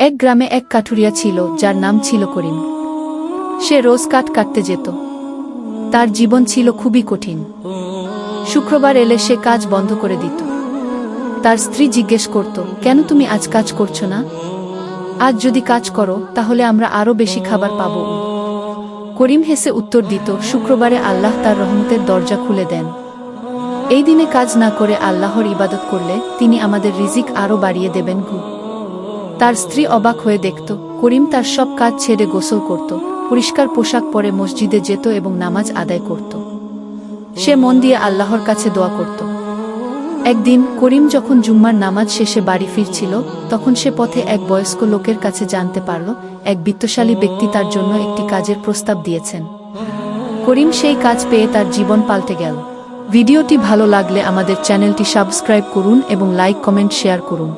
এক গ্রামে এক কাঠুরিয়া ছিল যার নাম ছিল করিম। সে রোজ কাঠ কাটতে যেত। তার জীবন ছিল খুবই কঠিন। শুক্রবার এলে সে কাজ বন্ধ করে দিত। তার স্ত্রী জিজ্ঞেস করত, কেন তুমি আজ কাজ করছো না? আজ যদি কাজ করো তাহলে আমরা আরো বেশি খাবার পাব। করিম হেসে উত্তর দিত, শুক্রবারে আল্লাহ তার রহমতের দরজা খুলে দেন। এই দিনে কাজ না করে আল্লাহর ইবাদত করলে তিনি আমাদের রিজিক আরো বাড়িয়ে দেবেন। তার স্ত্রী অবাক হয়ে দেখত, করিম তার সব কাজ ছেড়ে গোসল করত, পরিষ্কার পোশাক পরে মসজিদে যেত এবং নামাজ আদায় করত। সে মন দিয়ে আল্লাহর কাছে দোয়া করত। একদিন করিম যখন জুম্মার নামাজ শেষে বাড়ি ফিরছিল, তখন সে পথে এক বয়স্ক লোকের কাছে জানতে পারল এক বিত্তশালী ব্যক্তি তার জন্য একটি কাজের প্রস্তাব দিয়েছেন। করিম সেই কাজ পেয়ে তার জীবন পাল্টে গেল। ভিডিওটি ভালো লাগলে আমাদের চ্যানেলটি সাবস্ক্রাইব করুন এবং লাইক কমেন্ট শেয়ার করুন।